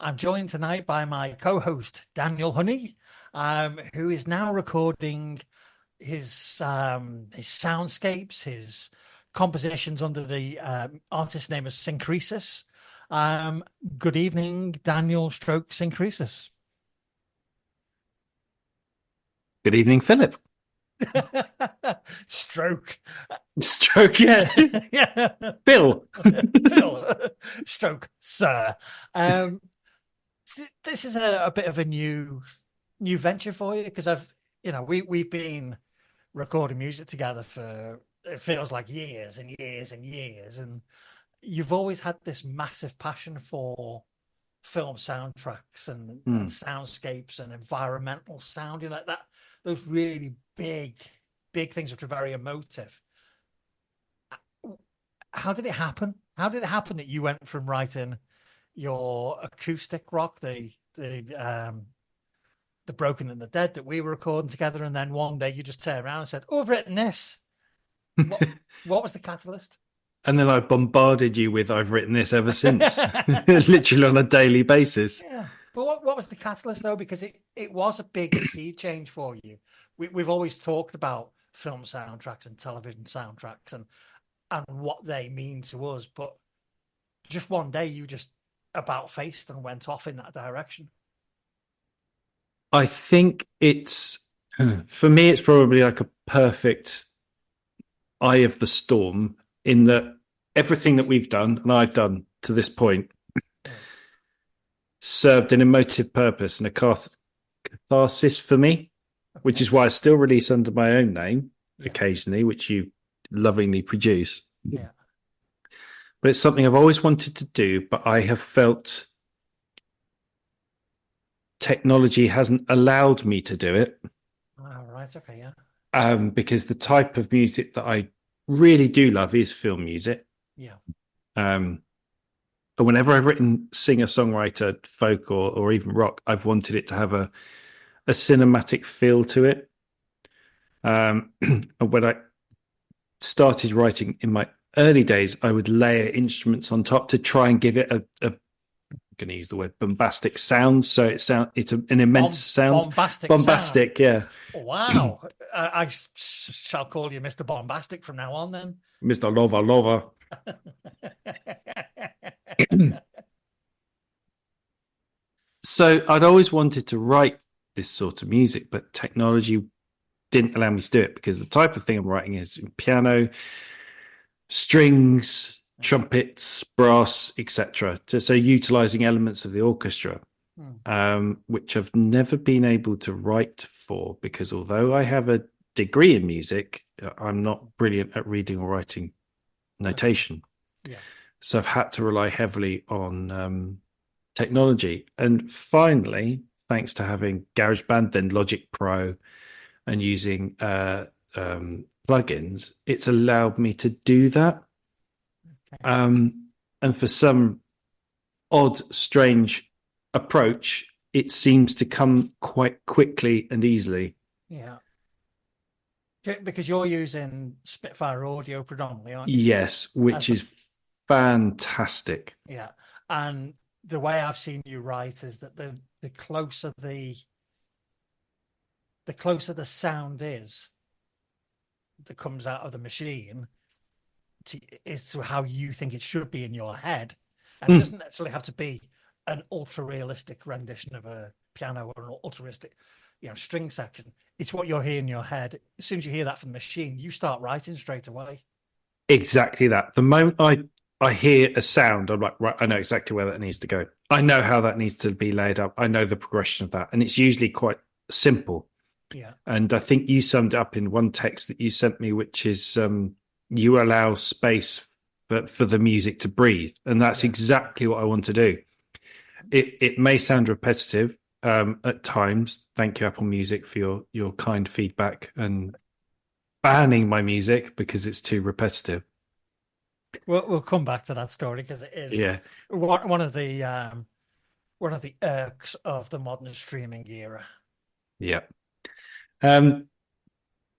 I'm joined tonight by my co-host Daniel Honey, who is now recording his soundscapes, his compositions under the artist name of Synchresis. Um, Good evening, Daniel Stroke Synchresis. Good evening, Philip. Stroke. Stroke, yeah. Yeah. Phil. Phil. Stroke, sir. Um, this is a bit of a new venture for you because we've been recording music together for it feels like years and years and years, and you've always had this massive passion for film soundtracks and Hmm. soundscapes and environmental sound, like that, those really big things which are very emotive. How did it happen? How did it happen that you went from writing your acoustic rock, the Broken and the Dead that we were recording together, and then one day you just turned around and said, "Oh, I've written this." What what was the catalyst? And then I bombarded you with I've written this ever since, Yeah, literally on a daily basis. but what was the catalyst though? Because it was a big sea change for you. We've always talked about film soundtracks and television soundtracks and what they mean to us, but just one day you just about faced and went off in that direction. I think for me, it's probably like a perfect eye of the storm in that everything that we've done and I've done to this point Yeah. served an emotive purpose and a catharsis for me, which Okay. is why I still release under my own name Yeah. occasionally, which you lovingly produce. Yeah. But it's something I've always wanted to do, but I have felt technology hasn't allowed me to do it, All right. Okay. Yeah. because the type of music that I really do love is film music. Yeah. Um, and whenever I've written singer songwriter, folk, or even rock, I've wanted it to have a cinematic feel to it. And when I started writing in my early days, I would layer instruments on top to try and give it a going to use the word bombastic sound. So an immense sound. Bombastic sound. Bombastic, yeah. Wow. I shall call you Mr. Bombastic from now on then. Mr. Lover Lover. So I'd always wanted to write this sort of music, but technology didn't allow me to do it because the type of thing I'm writing is piano, strings, trumpets, brass, etc. So utilizing elements of the orchestra, Hmm. which I've never been able to write for because although I have a degree in music, I'm not brilliant at reading or writing Okay. notation. Yeah. So I've had to rely heavily on technology. And finally, thanks to having GarageBand, then Logic Pro, and using plugins, it's allowed me to do that. Okay. And for some odd, strange approach, it seems to come quite quickly and easily. Yeah. Because you're using Spitfire audio predominantly, aren't you? Yes, As which the is fantastic. Yeah. And the way I've seen you write is that the closer the closer the sound is that comes out of the machine is to how you think it should be in your head. And it Mm, doesn't necessarily have to be an ultra realistic rendition of a piano or an ultra realistic, string section. It's what you're hearing in your head. As soon as you hear that from the machine, you start writing straight away. exactly that. The moment I hear a sound, I'm like, right, I know exactly where that needs to go. I know how that needs to be laid up. I know the progression of that. And it's usually quite simple. Yeah. And I think you summed it up in one text that you sent me, which is you allow space for the music to breathe. And that's Yeah. exactly what I want to do. It may sound repetitive at times. Thank you, Apple Music, for your kind feedback and banning my music because it's too repetitive. We'll come back to that story because it is Yeah, one of the irks of the modern streaming era. yeah. Um,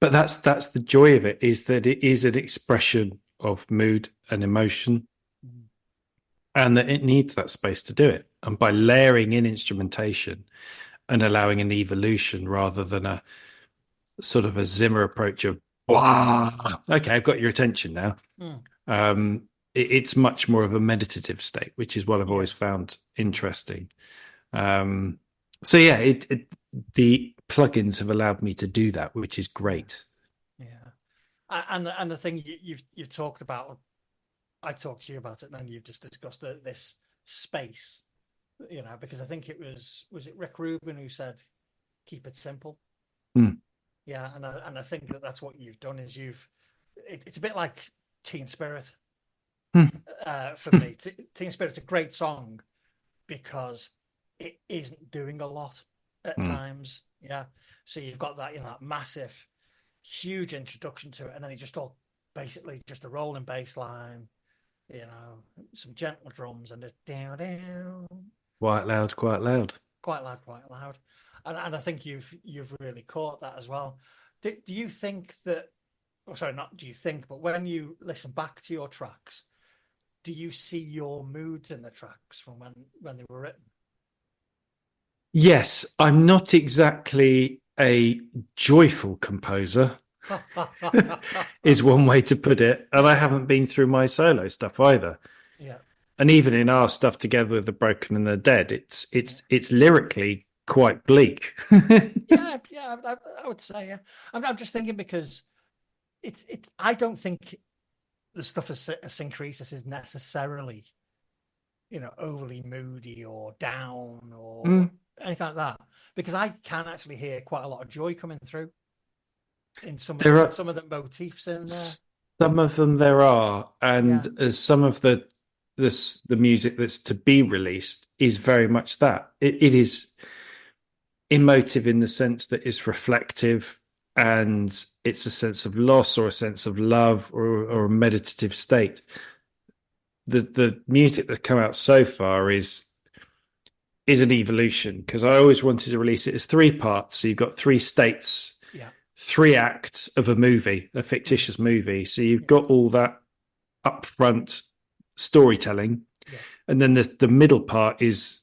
but that's the joy of it, is that it is an expression of mood and emotion. and that it needs that space to do it. And by layering in instrumentation and allowing an evolution rather than a sort of a Zimmer approach of, wow, okay, I've got your attention now. Mm. It's much more of a meditative state, which is what I've Yeah. always found interesting. Um, so yeah, the plugins have allowed me to do that, which is Yeah. great. Yeah. And the thing you've talked about, I talked to you about it, and then you've just discussed this space, because I think was it Rick Rubin who said, keep it simple. Mm. Yeah. And I think that's what you've done is it's a bit like Teen Spirit, Mm. for me. Teen Spirit's a great song because it isn't doing a lot at Mm. times. Yeah. So you've got that, that massive, huge introduction to it, and then it's just all basically just a rolling bass line, some gentle drums and a down down, Quite loud, quite loud. quite loud, quite loud. And I think you've really caught that as well. Do you think that, oh, sorry, not do you think, but when you listen back to your tracks, do you see your moods in the tracks from when they were written? Yes, I'm not exactly a joyful composer, is one way to put it. And I Yeah, haven't been through my solo stuff either. yeah, And even in our stuff together with the Broken and the Dead, it's yeah, it's it's lyrically quite bleak. yeah, yeah. I would say, yeah. I'm just thinking because it's. I don't think the stuff as Synchresis is necessarily, overly moody or down or Mm. anything like that, because I can actually hear quite a lot of joy coming through in There are some of the motifs in there. some of them there are, Yeah, and some of the music that's to be released is very much that. It is emotive in the sense that it's reflective and it's a sense of loss or a sense of love or a meditative state. The music that's come out so far is an evolution because I always wanted to release it as three parts. So you've got three states, yeah, three acts of a movie, a mm, fictitious movie. So you've yeah, got all that upfront storytelling, yeah, and then the middle part is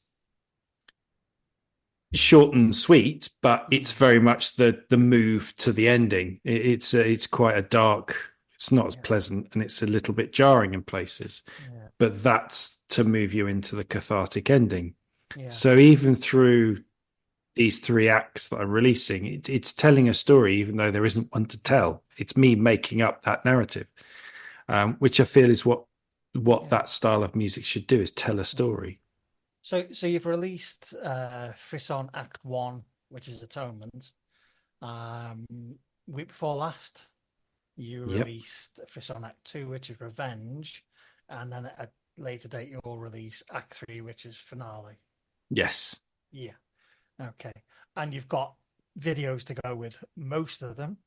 short and sweet, but it's mm, very much the move to the ending. It's quite a dark. It's not as yeah, pleasant, and it's a little bit jarring in places. yeah, But that's to move you into the cathartic ending. yeah, So even through these three acts that I'm releasing, it's telling a story, even though there isn't one to tell. It's me making up that narrative, which I feel is what yeah. that style of music should do: is tell a Mm. story. So you've released Frisson Act One, which is Atonement. Um, Week before last, you Yep. released Frisson Act Two, which is Revenge, and then at a later date you'll release Act Three, which is Finale. Yes. Yeah. Okay. And you've got videos to go with most of them,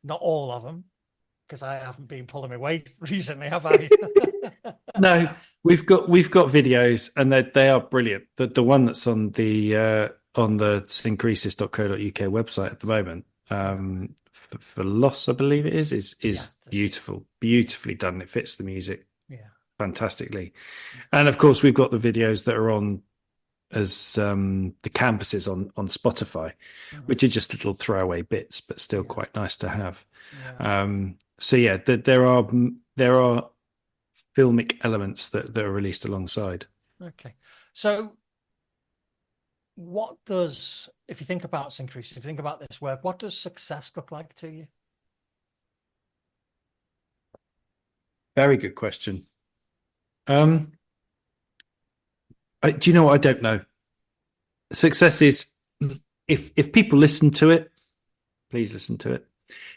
not all of them, because I haven't been pulling my weight recently, have I? No, we've got videos, and they are brilliant. The one that's on the synchresis.co.uk website at the moment, Yeah. for Loss, I believe it Yeah. is beautiful, beautifully done. It fits the music Yeah. fantastically, and of course we've got the videos that are on as the canvases on Spotify, Mhm. which are just little throwaway bits, but still Yeah. quite nice to have. Yeah. So yeah, there are filmic elements that are released alongside. Okay. So what does, if you think about Synchresis, if you think about this work, what does success look like to you? Very good question. Um, do you know what? I don't know. Success is if people listen to it, please listen to it.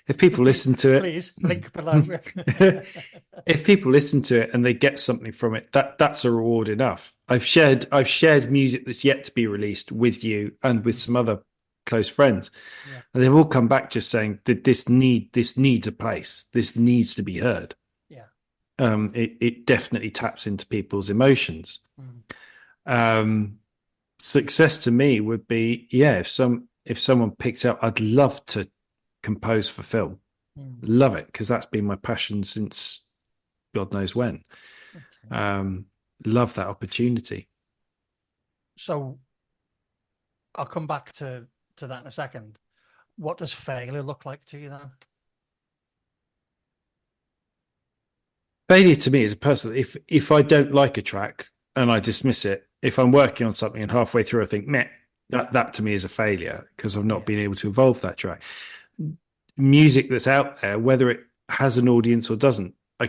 If people listen to it, Please link below. if people listen to it and they get something from it, that's a reward enough. I've shared music that's yet to be released with you and with some other close friends, Yeah. and they've all come back just saying that this needs a place. This needs to be heard. Yeah. It definitely taps into people's emotions. Mm. Um, Success to me would be, yeah, if someone picked up, I'd love to compose for film. Mm. Love it because that's been my passion since God knows when. Okay. Um, love that opportunity. So I'll come back to that in a second. What does failure look like to you then? Failure to me is a personal. If I don't like a track and I dismiss it, if I'm working on something and halfway through I think, meh, that to me is a failure because I've not Yeah, been able to evolve that track. Music that's out there, whether it has an audience or doesn't, I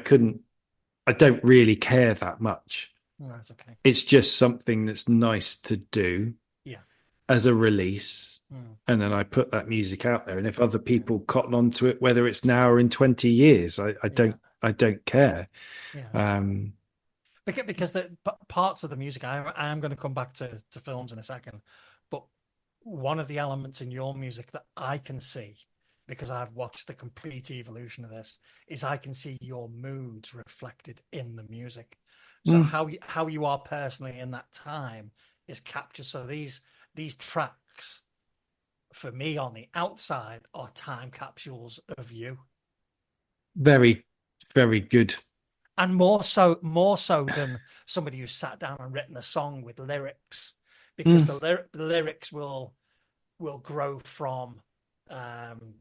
don't really care that much. that's okay. It's just something that's nice to do Yeah, as a release. mm, And then I put that music out there. And if other yeah, people cotton onto it, whether it's now or in 20 years, yeah, I don't care. yeah. Um, Because the parts of the music, I am going to come back to films in a second, but one of the elements in your music that I can see, because I've watched the complete evolution of this, is I can see your moods reflected in the music. So mm, how you are personally in that time is captured. So these tracks for me on the outside are time capsules of you. very, very good. And more so than somebody who's sat down and written a song with lyrics, because Mm, the lyrics will grow from um,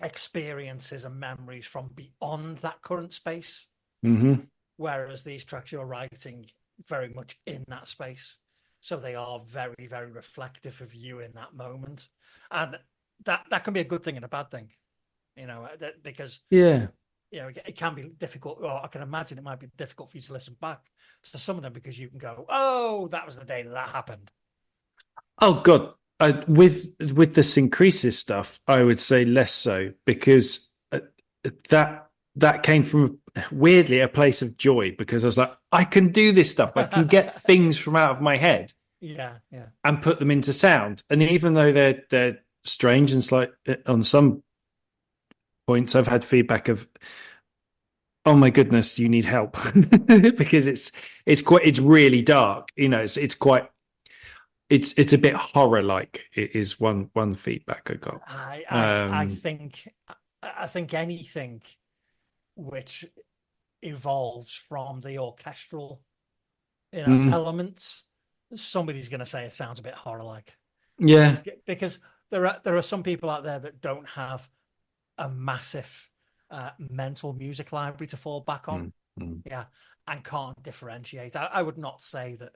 experiences and memories from beyond that current space, hmm. whereas these tracks you're writing very much in that space, so they are very, very reflective of you in that moment, and that can be a good thing and a bad thing, because Yeah. it can be difficult, or I can imagine it might be difficult for you to listen back to some of them because you can go, oh, that was the day that happened. Oh God. With the Synchresis stuff, I would say less so because that that came from weirdly a place of joy because I was like, I can do this stuff. I can get things from out of my head Yeah, yeah. and put them into sound. And even though they're strange and slight on some points, I've had feedback of, oh my goodness, you need help because it's really dark. It's quite it's a bit horror like. It is one feedback I got. I Um, think anything which evolves from the orchestral, mm, elements, somebody's going to say it sounds a bit horror like, yeah. because there are some people out there that don't have a massive mental music library to fall back on. Mm, mm. Yeah, and can't differentiate. I would not say that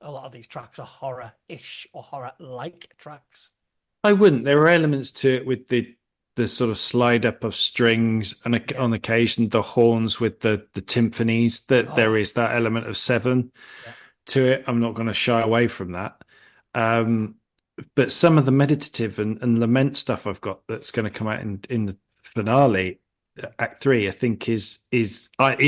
a lot of these tracks are horror-ish or horror-like tracks. I wouldn't. There are elements to it with the sort of slide up of strings and Yeah. on occasion the horns with the timpanis. That there Oh, is that element of seven yeah, to it. I'm not going to shy away from that. Um, but some of the meditative and lament stuff I've got that's going to come out in the finale, Act Three, I think is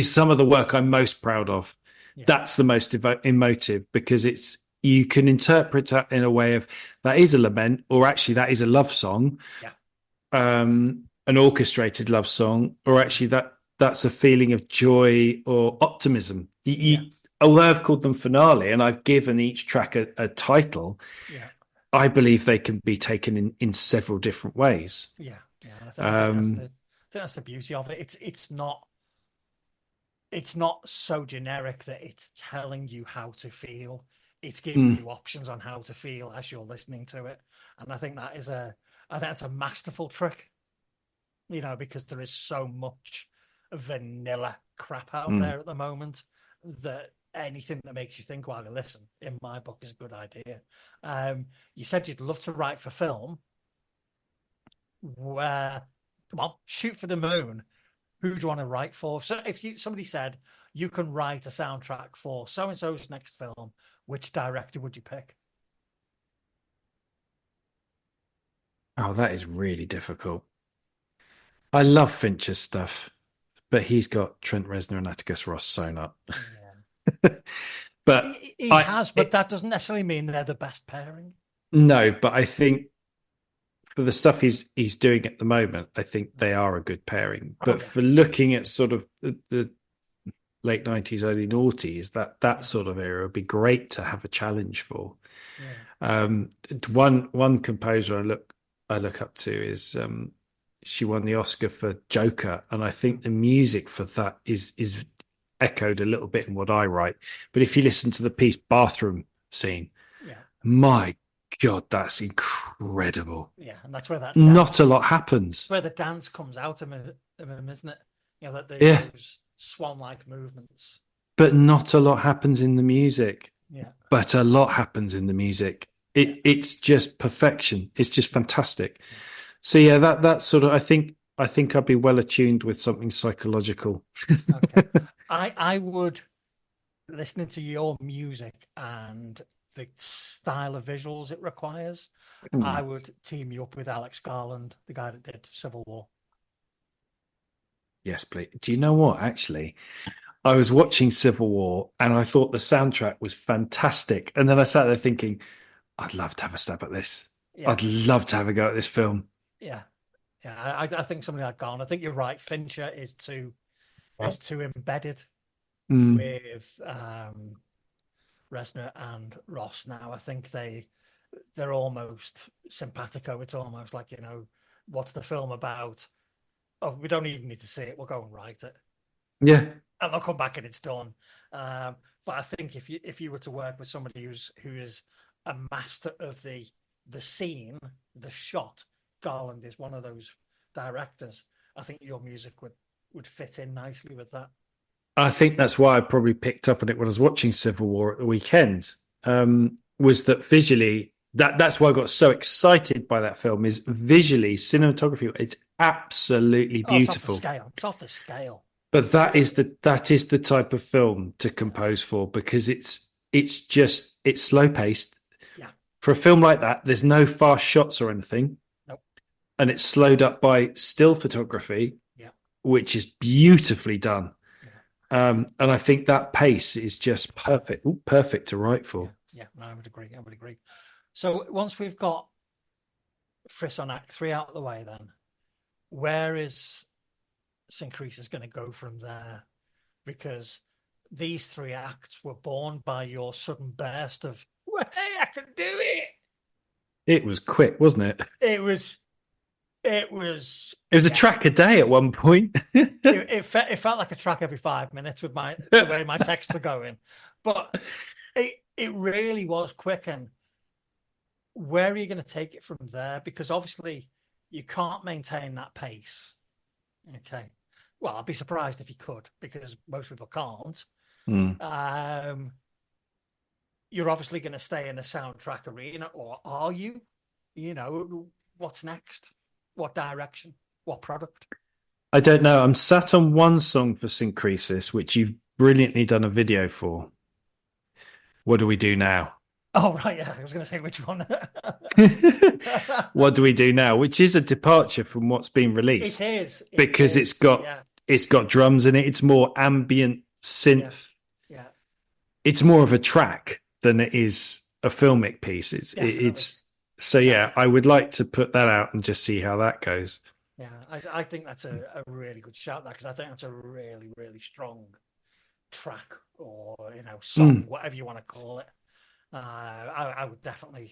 some of the work I'm most proud of. yeah, That's the most emotive because it's you can interpret that in a way of that is a lament or actually that is a love song, yeah, an orchestrated love song, or actually that's a feeling of joy or optimism. yeah, Although I've called them finale and I've given each track a title, yeah, I believe they can be taken in several different ways. yeah, yeah. And I think Um, that's the beauty of it. It's not so generic that it's telling you how to feel. It's giving mm, you options on how to feel as you're listening to it. And I think that's a masterful trick, because there is so much vanilla crap out mm. there at the moment that anything that makes you think while you listen, in my book, is a good idea. You said you'd love to write for film. Where, come on, shoot for the moon. Who do you want to write for? So if somebody said you can write a soundtrack for so and so's next film, which director would you pick? Oh, that is really difficult. I love Fincher's stuff, but he's got Trent Reznor and Atticus Ross sewn up. Yeah. But He I has, but that doesn't necessarily mean they're the best pairing. no, but I think for the stuff he's doing at the moment, I think they are a good pairing. Oh But yeah, for looking at sort of the late 90s, early noughties, that yeah, sort of era would be great to have a challenge for. yeah, Um, one composer I look up to is she won the Oscar for Joker, and I think the music for that is echoed a little bit in what I write. But if you listen to the piece Bathroom Scene, Yeah. my God, that's incredible. Yeah. And that's where that Not a dance, lot happens. where the dance comes out of him, isn't it? You know, that Yeah, those swan-like movements. but not a lot happens in the music. Yeah. But a lot happens in the music. Yeah. It's just perfection. It's just fantastic. So yeah, that sort of I think I'd be well attuned with something psychological. Okay. I would, listening to your music and the style of visuals it requires, I Hmm. would team you up with Alex Garland, the guy that did Civil War. Yes, please. Do you know what? Actually, I was watching Civil War and I thought the soundtrack was fantastic. And then I sat there thinking, I'd love to have a stab at this. Yeah. I'd love to have a go at this film. Yeah. Yeah. I think somebody like Garland, I think you're right. Fincher is too embedded Mm. with Resner and Ross now. I think they're almost simpatico. It's almost like, what's the film about? Oh, we don't even need to see it. We'll go and write it, Yeah. and they'll come back and it's done. But I think if you were to work with somebody who is a master of the scene, the shot, Garland is one of those directors. I think your music would fit in nicely with that. I think that's why I probably picked up on it when I was watching Civil War at the weekend. Was that visually that's why I got so excited by that film is visually cinematography. It's absolutely Oh, it's off the beautiful. scale. It's off the scale. But that is the type of film to compose for because it's slow paced. Yeah. For a film like that, there's no fast shots or anything. Nope. And it's slowed up by still photography, Yeah. which is beautifully done. Yeah. And I think that pace is just perfect. Ooh, perfect to write for. Yeah. No, I would agree. I would agree. So once we've got Friss on Act 3 out of the way, then where is Synchresis going to go from there? Because these 3 acts were born by your sudden burst of, hey, I can do it. It was quick, wasn't it? It was. It was a track a day at one point. it felt like a track every 5 minutes with the way my texts were going, but it really was quick. And where are you going to take it from there? Because obviously you can't maintain that pace. Okay, well, I'd be surprised if you could, because most people can't. You're obviously going to stay in the soundtrack arena, or are you? What's next? What direction? What product? I don't know. I'm sat on one song for Synchresis, which you've brilliantly done a video for. What do we do now? Oh, right. Yeah, I was going to say which one. What do we do now? Which is a departure from what's been released. It is. Because it's got drums in it. It's more ambient synth. Yeah. It's more of a track than it is a filmic piece. So yeah, I would like to put that out and just see how that goes. Yeah, I think that's a really good shout, because I think that's a really, really strong track, or song, whatever you want to call it. I would definitely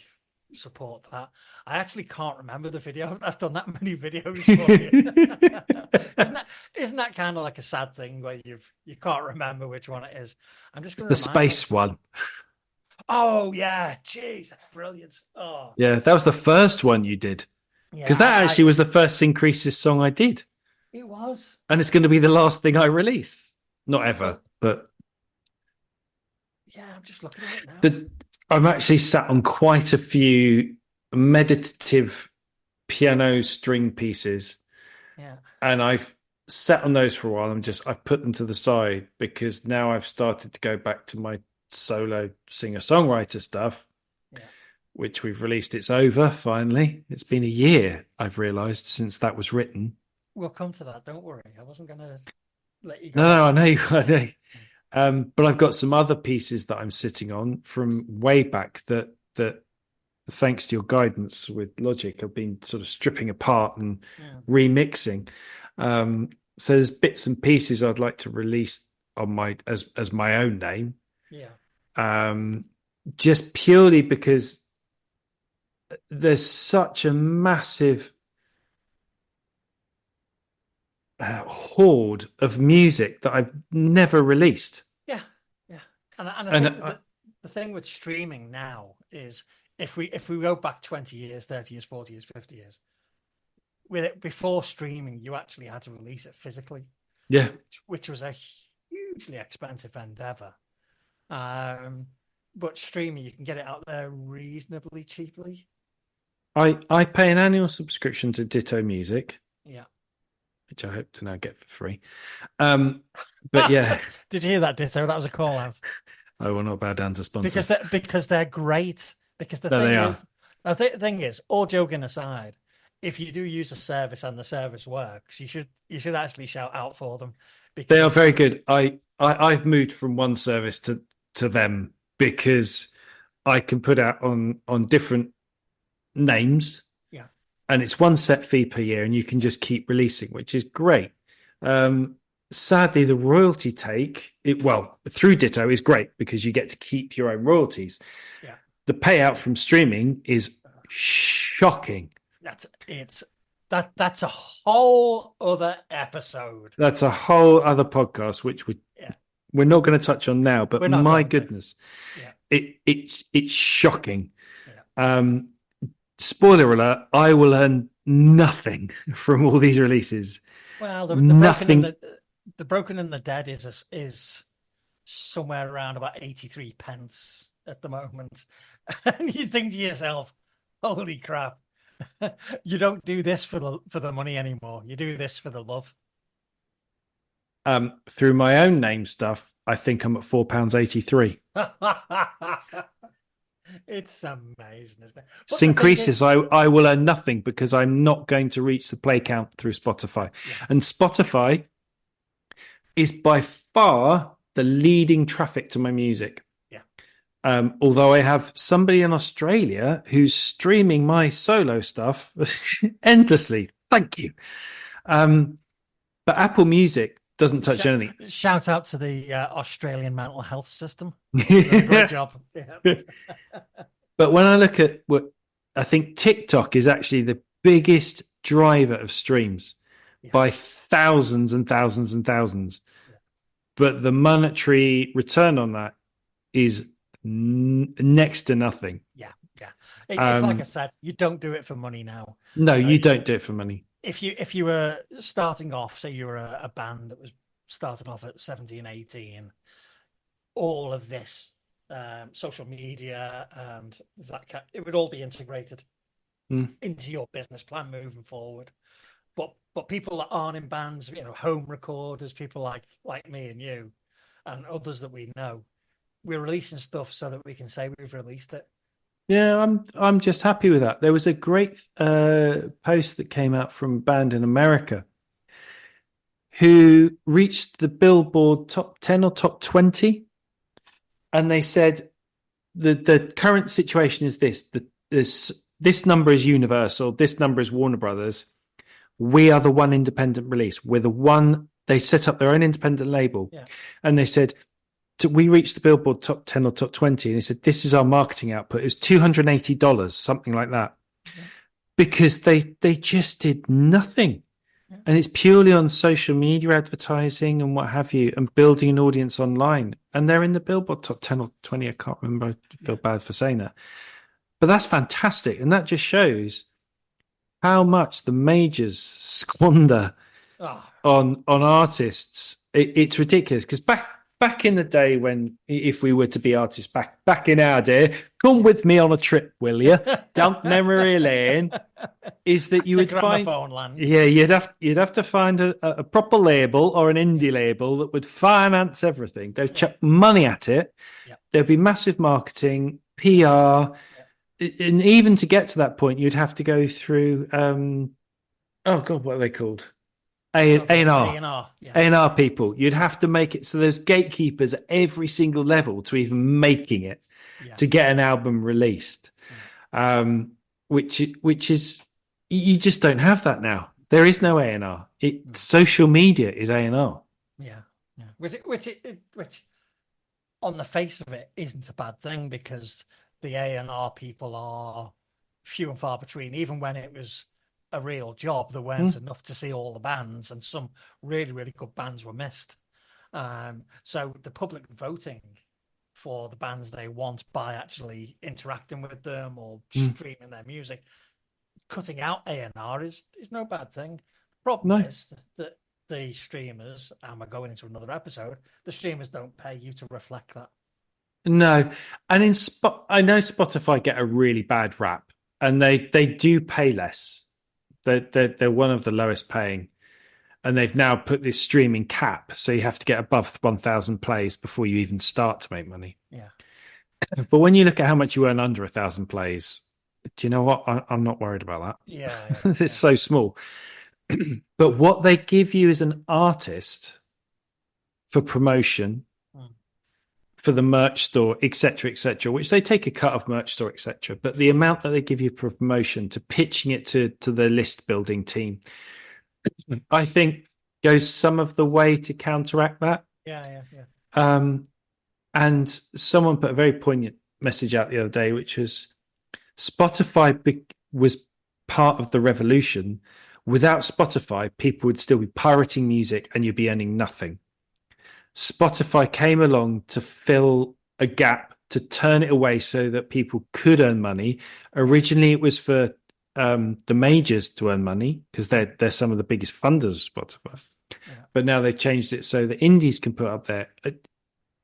support that. I actually can't remember the video. I've done that many videos for you. Isn't that kind of like a sad thing where you can't remember which one it is? I'm just going to the space one. Oh yeah, jeez, that's brilliant. Oh yeah, that was the first one you did, because that actually was the first Synchresis song I did. It was, and it's going to be the last thing I release. Not ever, but yeah, I'm just looking at it now. I'm actually sat on quite a few meditative piano string pieces. Yeah. And I've sat on those for a while. I've put them to the side because now I've started to go back to my solo singer-songwriter stuff, which we've released. It's over, finally. It's been a year, I've realised, since that was written. We'll come to that, don't worry. I wasn't going to let you go. No, I know. But I've got some other pieces that I'm sitting on from way back that thanks to your guidance with Logic, I've been sort of stripping apart and remixing. So there's bits and pieces I'd like to release on my as my own name. Yeah. Just purely because there's such a massive hoard of music that I've never released. Yeah, yeah. And I And think that the thing with streaming now is if we go back 20 years, 30 years, 40 years, 50 years, with it before streaming, you actually had to release it physically, yeah, which was a hugely expensive endeavor. Um, but streaming, you can get it out there reasonably cheaply. I pay an annual subscription to Ditto Music, Yeah. which I hope to now get for free. Um, but yeah, Did you hear that, Ditto? That was a call out. I will not bow down to because sponsors. they're great. Because No, they are. the thing is, all joking aside, if you do use a service and the service works, you should actually shout out for them They are because very good. I've moved from one service to them because I can put out on different names, yeah, and it's one set fee per year, and you can just keep releasing, which is great. Um, Sadly, the royalty take through Ditto is great because you get to keep your own royalties. yeah, The payout from streaming is shocking. that's a whole other episode. That's a whole other podcast, which Yeah, we're not going to touch on now. But we're not my going to. goodness, Yeah, it's shocking. yeah. Spoiler alert: I will earn nothing from all these releases. Well, Nothing. the broken and the dead is somewhere around about 83 pence at the moment, and you think to yourself, "Holy crap!" You don't do this for the money anymore. You do this for the love. Through my own name stuff, I think I'm at £4.83. It's amazing, isn't it? But the thing Synchresis, is, I will earn nothing because I'm not going to reach the play count through Spotify. yeah, And Spotify is by far the leading traffic to my music. yeah, Although I have somebody in Australia who's streaming my solo stuff endlessly. Thank you. But Apple Music doesn't touch anything. shout out to the Australian mental health system. Great job. Yeah. But when I look at what I think TikTok is actually the biggest driver of streams by thousands and thousands and thousands. Yeah. But the monetary return on that is next to nothing. Yeah, yeah. It's like I said, you don't do it for money now. No, you don't do it for money. If you were starting off, say you were a band that was starting off at 17, 18, all of this social media and it would all be integrated into your business plan moving forward. But people that aren't in bands, home recorders, people like me and you and others that we know, we're releasing stuff so that we can say we've released it. Yeah, I'm just happy with that. There was a great post that came out from a band in America who reached the Billboard top 10 or top 20. And they said the current situation is this number is Universal, this number is Warner Brothers. We are the one independent release. We're the one. They set up their own independent label. Yeah. And they said, we reached the Billboard top 10 or top 20. And they said, this is our marketing output. It was $280, something like that. Yeah. Because they just did nothing. Yeah. And it's purely on social media advertising and what have you, and building an audience online. And they're in the Billboard top 10 or 20. I can't remember. I feel bad for saying that. But that's fantastic. And that just shows how much the majors squander on artists. It's ridiculous. Because back in the day when, if we were to be artists back in our day, come with me on a trip, will you? Down memory lane. Is that you would find? Yeah, you'd have to find a proper label or an indie label that would finance everything. They'd chuck money at it. Yeah. There'd be massive marketing, PR, and even to get to that point, you'd have to go through. Oh God, what are they called? A&R people. You'd have to make it so there's gatekeepers at every single level to even making it to get an album released. Which is you just don't have that now. There is no A&R. Social media is A&R. Yeah. Which on the face of it isn't a bad thing because the A&R people are few and far between. Even when it was a real job. There weren't Mm. enough to see all the bands, and some really, really good bands were missed. So the public voting for the bands they want by actually interacting with them or Mm. streaming their music, cutting out A&R is no bad thing. The problem No, is that the streamers, and we're going into another episode, the streamers don't pay you to reflect that. no. And in spot, I know Spotify get a really bad rap, and they do pay less. They're one of the lowest paying, and they've now put this streaming cap, so you have to get above 1,000 plays before you even start to make money. Yeah. But when you look at how much you earn under 1,000 plays, do you know what? I'm not worried about Yeah, that. It's yeah, so small. But what they give you as an artist for promotion, yeah. for the merch store, etc., which they take a cut of merch store, etc. But the amount that they give you for promotion to pitching it to the list building team, I think goes some of the way to counteract that. Yeah. Um, and someone put a very poignant message out the other day, which was Spotify was part of the revolution. Without Spotify, people would still be pirating music and you'd be earning nothing. Spotify came along to fill a gap, to turn it away so that people could earn money. Originally, it was for the majors to earn money because they're some of the biggest funders of Spotify. Yeah. But now they've changed it so the indies can put up there. Do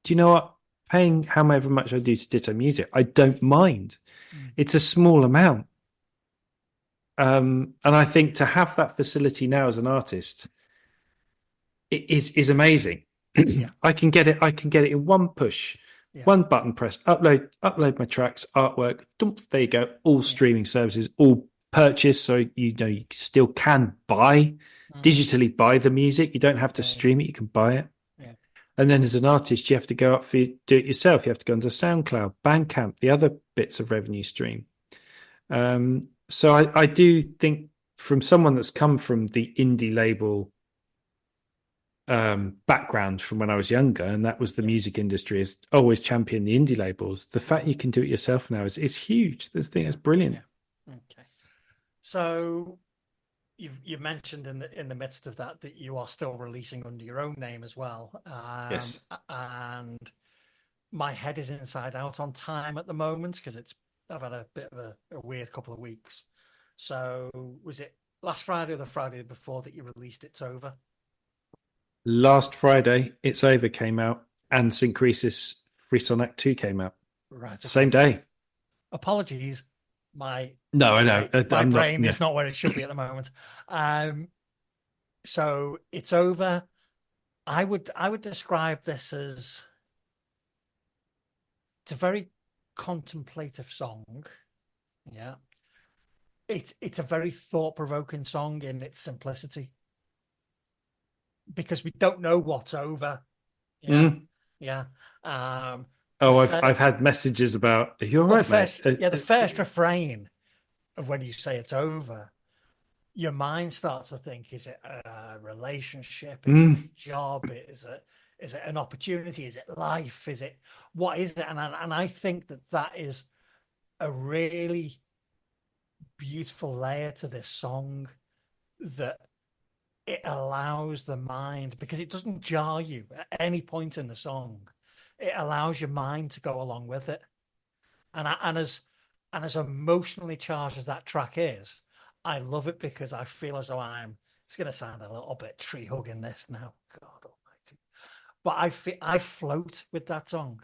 you know what? Paying however much I do to Ditto Music, I don't mind. Mm. It's a small amount. And I think to have that facility now as an artist is amazing. Yeah. I can get it in one push, Yeah. one button press, upload my tracks, artwork, dump, there you go, all Yeah. streaming services, all purchase. So you still can buy digitally buy the music. You don't have to stream it, you can buy it. Yeah. And then as an artist, you have to go up for do it yourself. You have to go into SoundCloud, Bandcamp, the other bits of revenue stream. So I do think from someone that's come from the indie label background from when I was younger, and that was the music industry has always championed the indie labels. The fact you can do it yourself now is huge. This thing is brilliant. Yeah. Okay. So you mentioned in the midst of that you are still releasing under your own name as well. Yes. And my head is inside out on time at the moment because I've had a bit of a weird couple of weeks. So was it last Friday or the Friday before that you released It's Over? Last Friday, It's Over came out, and Synchresis Frisson Act 2 came out. Right. Okay. Same day. Apologies. My No, I know. my brain is not where it should be at the moment. So It's Over. I would describe this as it's a very contemplative song. Yeah. It's a very thought-provoking song in its simplicity. Because we don't know what's over. Yeah. Yeah. I've had messages about, are you all right, mate? The first refrain of when you say it's over, your mind starts to think, is it a relationship? Is it a job? Is it an opportunity? Is it life? What is it? And I think that is a really beautiful layer to this song, that it allows the mind, because it doesn't jar you at any point in the song. It allows your mind to go along with it. And as emotionally charged as that track is, I love it because I feel as though it's going to sound a little bit tree hugging this now, God almighty. But I float with that song.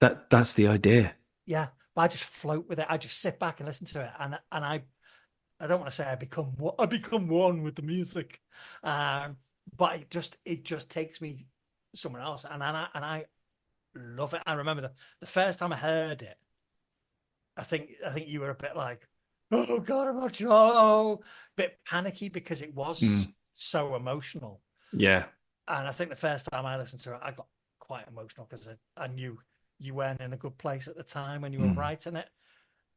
That's the idea. Yeah, but I just float with it. I just sit back and listen to it, and I don't want to say I become one with the music, but it just takes me somewhere else, and I love it. I remember the first time I heard it, I think you were a bit like, oh God, I'm not sure, a bit panicky because it was so emotional. Yeah. And I think the first time I listened to it, I got quite emotional because I knew you weren't in a good place at the time when you were writing it,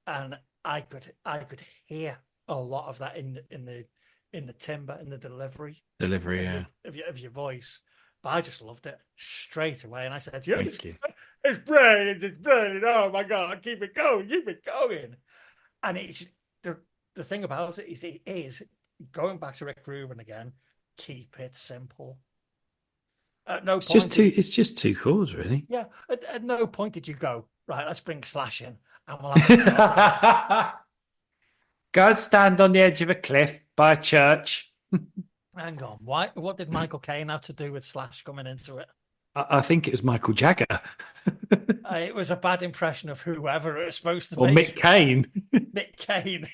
and I could hear a lot of that in the timbre, in the delivery of your voice. But I just loved it straight away, and I said, Thank you. It's brilliant, it's brilliant. Oh my God, keep it going. And it's the the thing about it is going back to Rick Rubin again. Keep it simple. At no point did It's just two chords, really. yeah. At no point did you go right. Let's bring Slash in and we'll have a guitar solo. Go stand on the edge of a cliff by a church. Hang on, why? What did Michael Caine have to do with Slash coming into it? I think it was Michael Jagger It was a bad impression of whoever it was supposed to or be. Mick Caine. Mick Caine.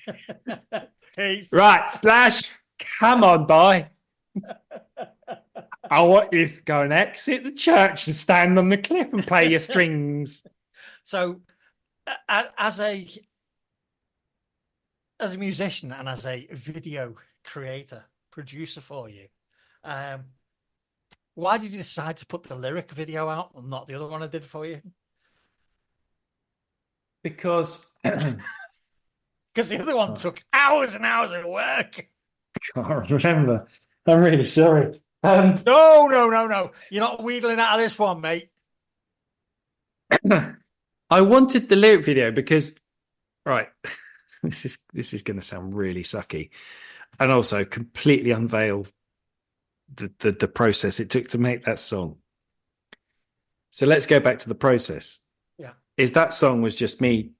Right, Slash, come on, boy. I want you to go and exit the church and stand on the cliff and play your strings. So, as a musician and as a video creator, producer for you, why did you decide to put the lyric video out and not the other one I did for you? Because the other one took hours and hours of work. I can't remember. I'm really sorry. No. You're not wheedling out of this one, mate. I wanted the lyric video because, right, this is going to sound really sucky, and also completely unveil the process it took to make that song. So let's go back to the process. Yeah, is that song was just me.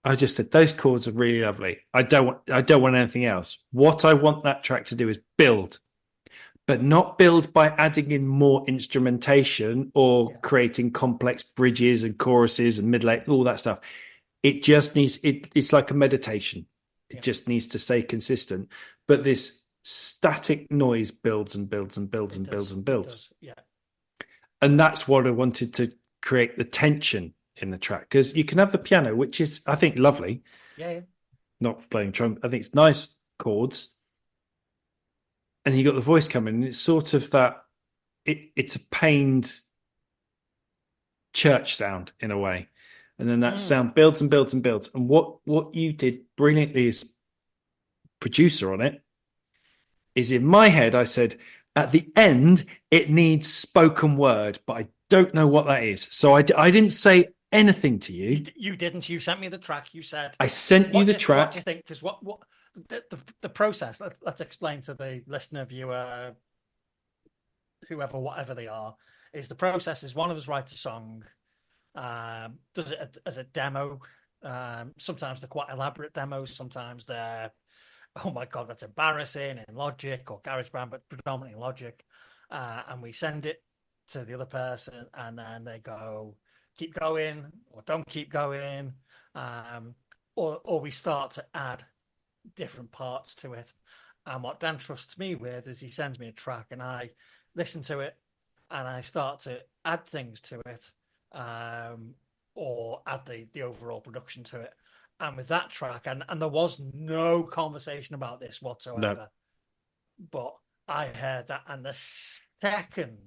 I just said those chords are really lovely. I don't want anything else. What I want that track to do is build, but not build by adding in more instrumentation or creating complex bridges and choruses and mid late, all that stuff. It just needs it's like a meditation. It just needs to stay consistent. But this static noise builds and builds and builds and builds and builds. Yeah. And that's what I wanted to create the tension in the track, because you can have the piano, which is, I think, lovely. Yeah. Not playing trumpet. I think it's nice chords. And you got the voice coming, and it's sort of that it's a pained church sound in a way. And then that sound builds and builds and builds. And what you did brilliantly as producer on it is, in my head, I said, at the end, it needs spoken word, but I don't know what that is. So I didn't say anything to you. You didn't. You sent me the track. You said I sent you the track. What do you think? Because what the process? Let's explain to the listener, viewer, whoever, whatever they are. Is the process is one of us writes a song, does it as a demo. Sometimes they're quite elaborate demos. Sometimes they're, oh my god, that's embarrassing, in Logic or GarageBand, but predominantly Logic. And we send it to the other person, and then they go, keep going or don't keep going, or we start to add different parts to it. And what Dan trusts me with is he sends me a track and I listen to it and I start to add things to it, or add the overall production to it. And with that track, and there was no conversation about this whatsoever, No. but I heard that, and the second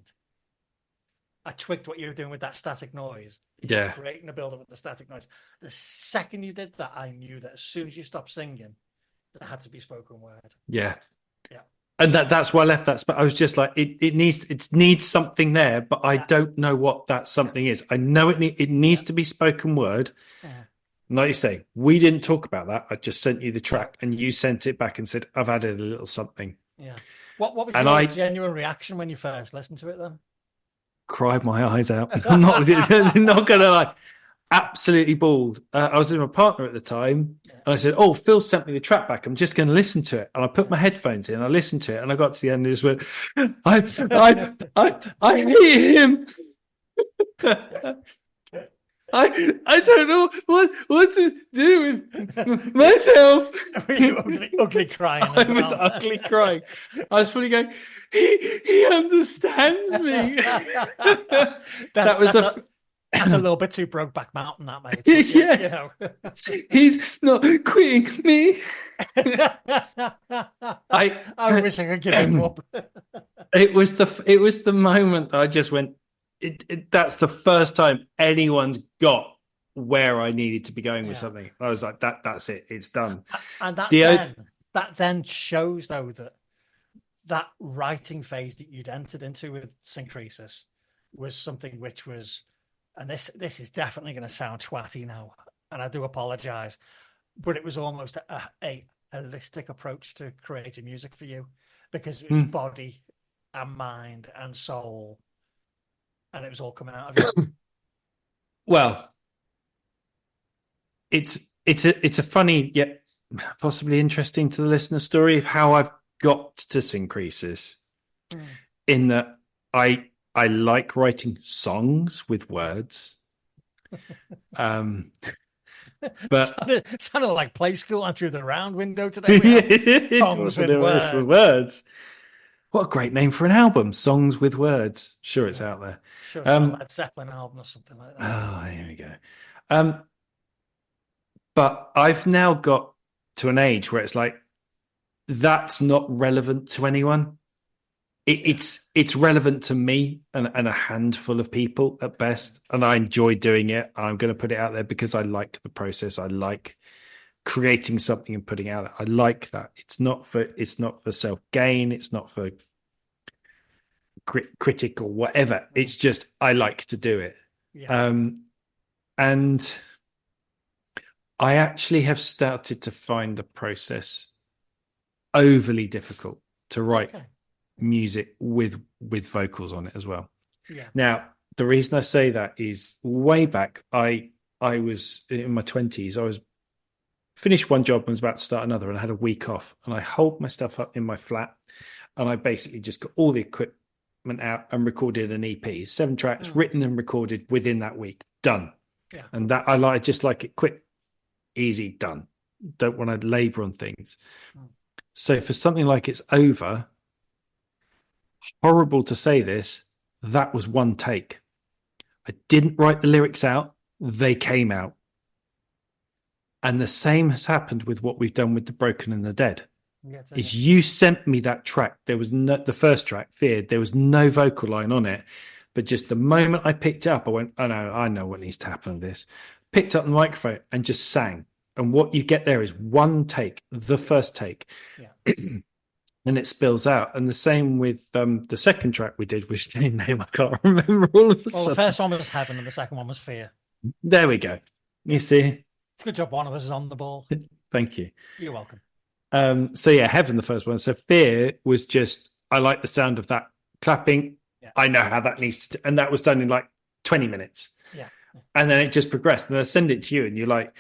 I twigged what you were doing with that static noise, creating a build up with the static noise. The second you did that, I knew that as soon as you stopped singing, there had to be spoken word. Yeah. Yeah. And that's why I left that spot. I was just like, it needs something there, but I don't know what that something is. I know it needs to be spoken word. Yeah. Like you say, we didn't talk about that. I just sent you the track, and you sent it back and said, "I've added a little something." Yeah. What was your genuine reaction when you first listened to it? Then cried my eyes out. I'm not gonna lie, absolutely bawled. I was with my partner at the time, and I said, "Oh, Phil sent me the track back. I'm just going to listen to it." And I put my headphones in. I listened to it, and I got to the end and just went, "I hate him." I don't know what to do with myself. Were you ugly crying? I was ugly crying. I was fully going, he understands me. That's a little bit too Brokeback Mountain, that, mate. Yeah. You know. He's not quitting me. I wish I could give him up. It was the moment that I just went, that's the first time anyone's got where I needed to be going with something. I was like, that's it. It's done. And that then shows, though, that writing phase that you'd entered into with Synchresis was something which was, and this is definitely going to sound twatty now, and I do apologize, but it was almost a holistic approach to creating music for you because it was Mm. body and mind and soul, and it was all coming out of you. Well, it's a funny yet possibly interesting to the listener story of how I've got to Synchresis. Mm. In that I like writing songs with words. But Sounded like play school and through the round window today. We have it songs wasn't with words with words. words. What a great name for an album, Songs with Words. Sure, it's Yeah. out there. Sure, it's on a Led Zeppelin album or something like that. Oh, here we go. But I've now got to an age where it's like that's not relevant to anyone. It's relevant to me and a handful of people at best, and I enjoy doing it. I'm going to put it out there because I like the process. I like creating something and putting it out. I like that. It's not for self gain. It's not for critic or whatever. It's just I like to do it. Yeah. And I actually have started to find the process overly difficult to write music with vocals on it as well. Yeah. Now, the reason I say that is way back, I was in my 20s. I was finished one job and was about to start another, and I had a week off. And I holed my stuff up in my flat, and I basically just got all the equipment out and recorded an EP, 7 tracks written and recorded within that week. Done. Yeah. And that I just like it quick, easy, done. Don't want to labor on things. So for something like It's Over, horrible to say this, that was one take. I didn't write the lyrics out, they came out. And the same has happened with what we've done with The Broken and the Dead. Is you sent me that track. There was no, the first track, Feared, there was no vocal line on it. But just the moment I picked it up, I went, oh no, I know what needs to happen with this. Picked up the microphone and just sang. And what you get there is one take, the first take. Yeah. And it spills out. And the same with the second track we did, which the name I can't remember all of a sudden. The first one was Heaven and the second one was Fear. There we go. You see? It's a good job one of us is on the ball. Thank you. You're welcome. So yeah, Heaven, the first one. So Fear was just, I like the sound of that clapping. Yeah. I know how that needs to, and that was done in like 20 minutes. Yeah. And then it just progressed. And I send it to you and you're like,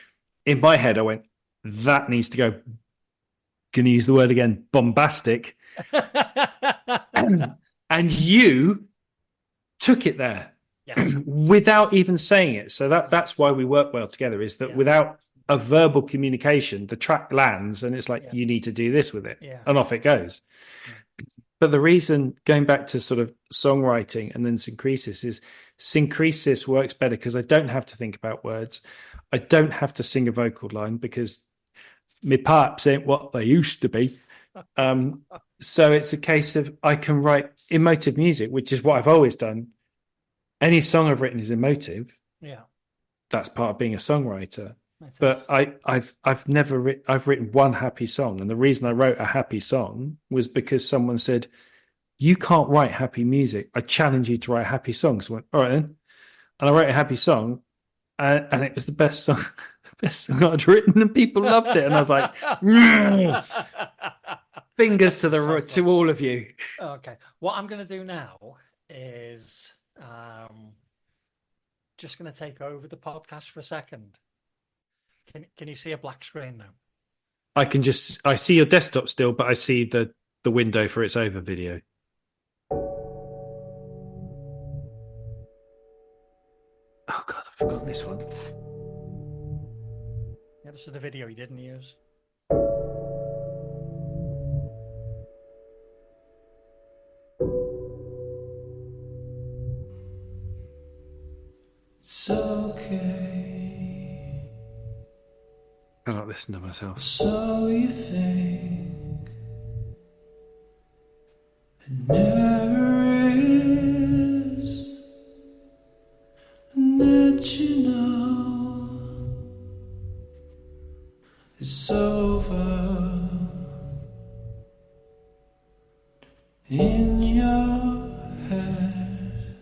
in my head, I went, that needs to go. Going to use the word again, bombastic. And you took it there without even saying it. So that's why we work well together, is that without a verbal communication, the track lands and it's like, you need to do this with it. Yeah. And off it goes. Yeah. But the reason, going back to sort of songwriting and then Synchresis, is Synchresis works better because I don't have to think about words. I don't have to sing a vocal line because my pipes ain't what they used to be. So it's a case of I can write emotive music, which is what I've always done. Any song I've written is emotive. Yeah, that's part of being a songwriter. But I've written one happy song, and the reason I wrote a happy song was because someone said, "You can't write happy music. I challenge you to write a happy song." So I went, "All right then," and I wrote a happy song, and it was the best song. Best song I'd written, and people loved it, and I was like, fingers to the to all of you. Okay, what I'm going to do now is just going to take over the podcast for a second. Can you see a black screen now? I see your desktop still, but I see the window for It's Over video. Oh God, I've forgotten this one. Yeah, this is the video you didn't use. It's okay. I don't listen to myself. So you think it never is, and that you know it's over in your head,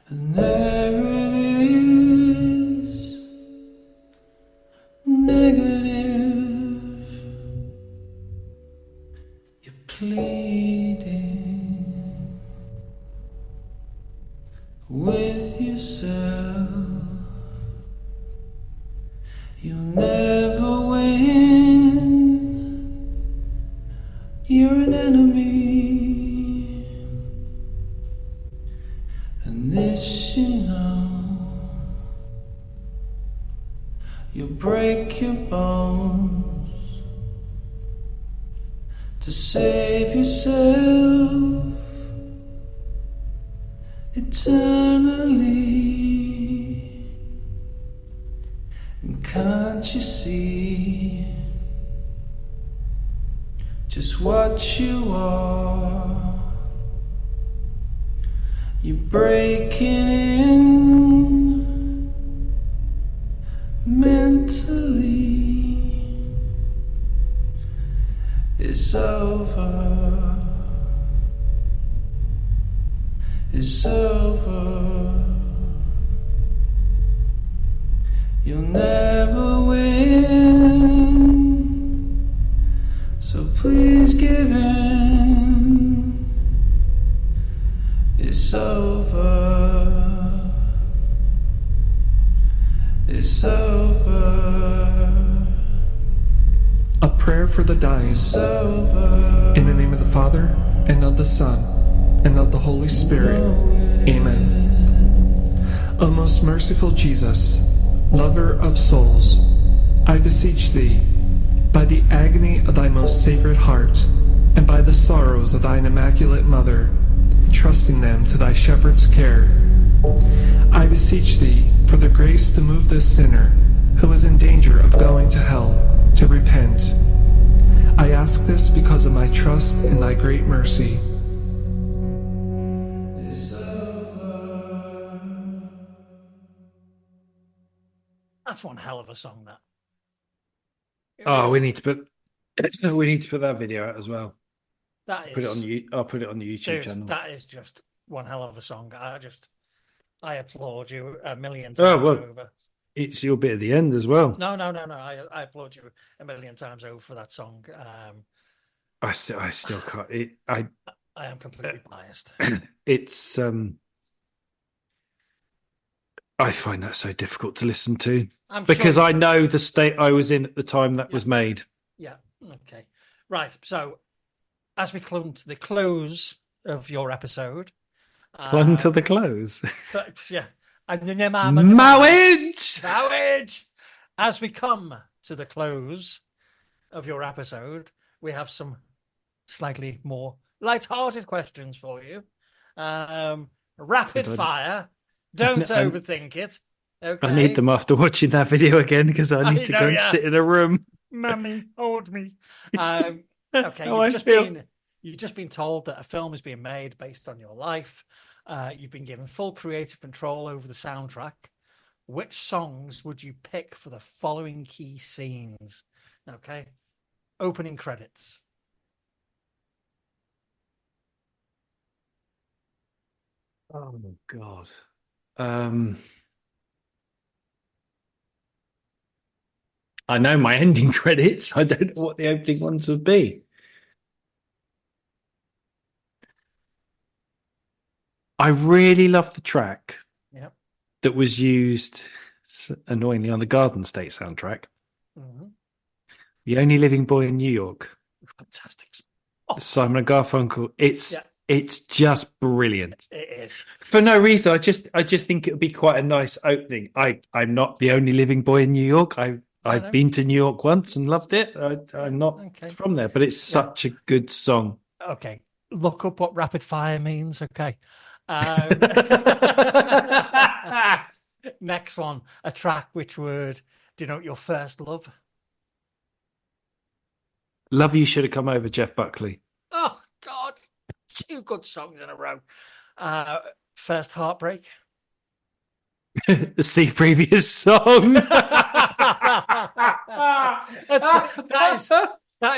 and there it is, negative with yourself. You'll never win. You're an enemy. And this you know. You'll break your bones to save yourself eternally. And can't you see just what you are? You're breaking in mentally. It's over. It's over. You'll never win. So please give in. It's over. It's over. A prayer for the dying. It's over. In the name of the Father, and of the Son, and of the Holy Spirit. Amen. O most merciful Jesus, lover of souls, I beseech thee, by the agony of thy most sacred heart, and by the sorrows of thine immaculate mother, trusting them to thy shepherd's care, I beseech thee for the grace to move this sinner, who is in danger of going to hell, to repent. I ask this because of my trust in thy great mercy. That's one hell of a song, that. Oh, we need to put that video out as well. That is, Put it on I'll put it on the YouTube dude, channel. that is just one hell of a song. I applaud you a million Oh, times well. over. It's your bit at the end as well. No. I applaud you a million times over for that song. I still can't. I am completely biased. It's I find that so difficult to listen to because I know the state I was in at the time that was made. Yeah. Okay. Right. So, as we come to the close of your episode, Clung to the close. Yeah. Marriage. As we come to the close of your episode, we have some slightly more light-hearted questions for you. Rapid fire. Don't overthink it. Okay. I need them after watching that video again because I need to go and sit in a room. Mummy, hold me. That's okay, how I feel. You've just been told that a film is being made based on your life. You've been given full creative control over the soundtrack. Which songs would you pick for the following key scenes? Okay. Opening credits. Oh God. I know my ending credits. I don't know what the opening ones would be. I really love the track that was used annoyingly on the Garden State soundtrack. Mm-hmm. The Only Living Boy in New York. Fantastic. Simon and Garfunkel. It's just brilliant. It is. For no reason. I just think it would be quite a nice opening. I'm not the only living boy in New York. I've been to New York once and loved it. I'm not from there, but it's such a good song. Okay. Look up what rapid fire means. Okay. Next one, a track which would denote your first love. Love You Should Have Come Over, Jeff Buckley. Oh, God. 2 good songs in a row. First heartbreak. See previous song. that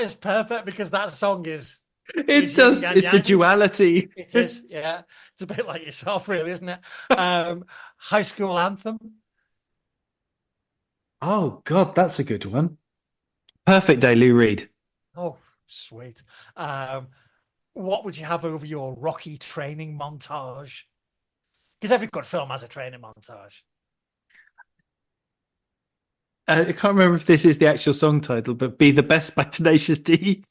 is perfect because that song is. It's the duality. It is, yeah. It's a bit like yourself, really, isn't it? High School Anthem. Oh God, that's a good one. Perfect Day, Lou Reed. Oh, sweet. What would you have over your Rocky training montage? Because every good film has a training montage. I can't remember if this is the actual song title, but "Be the Best" by Tenacious D,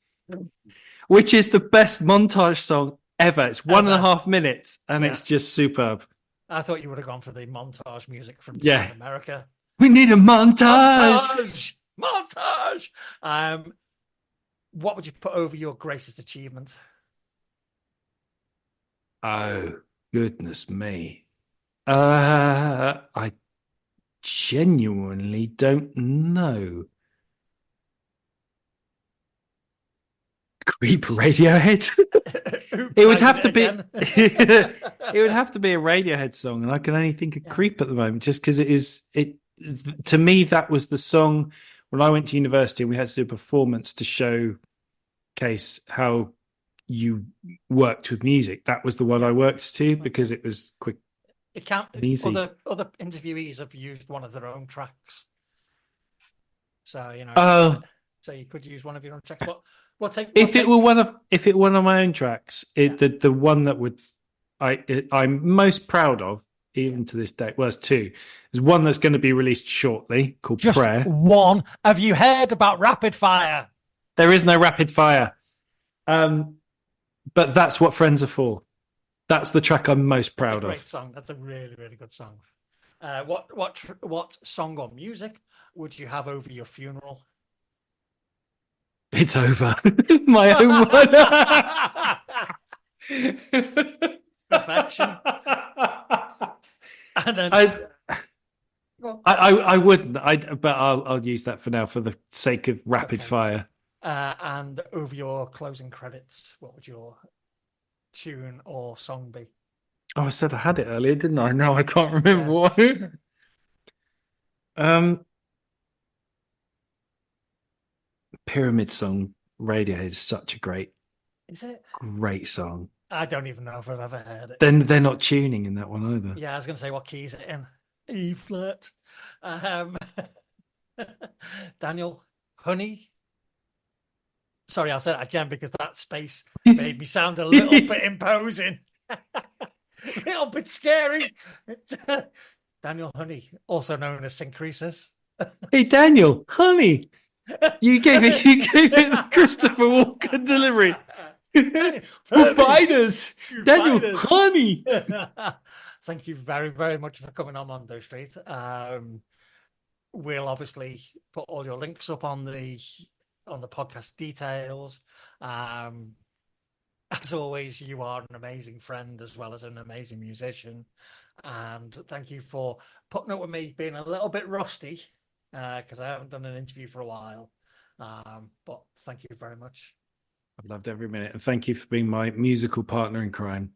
which is the best montage song ever. It's 1.5 minutes, and it's just superb. I thought you would have gone for the montage music from Yeah. America. We need a montage. Montage. What would you put over your greatest achievement? Oh, goodness me. I genuinely don't know. Creep Radiohead. It would have to be. It would have to be a Radiohead song, and I can only think of Creep at the moment, just because it is. It to me, that was the song when I went to university, and we had to do a performance to showcase how you worked with music. That was the one I worked to because it was quick. It can't. Easy. Other interviewees have used one of their own tracks, so you know. Oh, so you could use one of your own tracks. If it were one of my own tracks, the one that I'm most proud of, even to this day, well, there's two. There's one that's going to be released shortly called Just Prayer. One. Have you heard about Rapid Fire? There is no Rapid Fire, but that's what Friends are for. That's the track I'm most proud of. Great song. That's a really, really good song. What song or music would you have over your funeral? It's Over. My own one. Perfection. And then I wouldn't. But I'll use that for now for the sake of rapid fire. And over your closing credits, what would your tune or song be? Oh, I said I had it earlier, didn't I? No, I can't remember what. Pyramid Song, Radiohead is such a great song. I don't even know if I've ever heard it. Then they're not tuning in that one either. Yeah, I was going to say, what key is it in? E flat. Daniel, Honey. Sorry, I'll say that again because that space made me sound a little bit imposing. A little bit scary. Daniel Honey, also known as Synchresis. Hey, Daniel, Honey. You gave it the Christopher Walken delivery. Providers, Daniel, Honey. Thank you very, very much for coming on Mondo Street. We'll obviously put all your links up on the podcast details. As always, you are an amazing friend as well as an amazing musician. And thank you for putting up with me being a little bit rusty. Because I haven't done an interview for a while. But thank you very much. I've loved every minute. And thank you for being my musical partner in crime.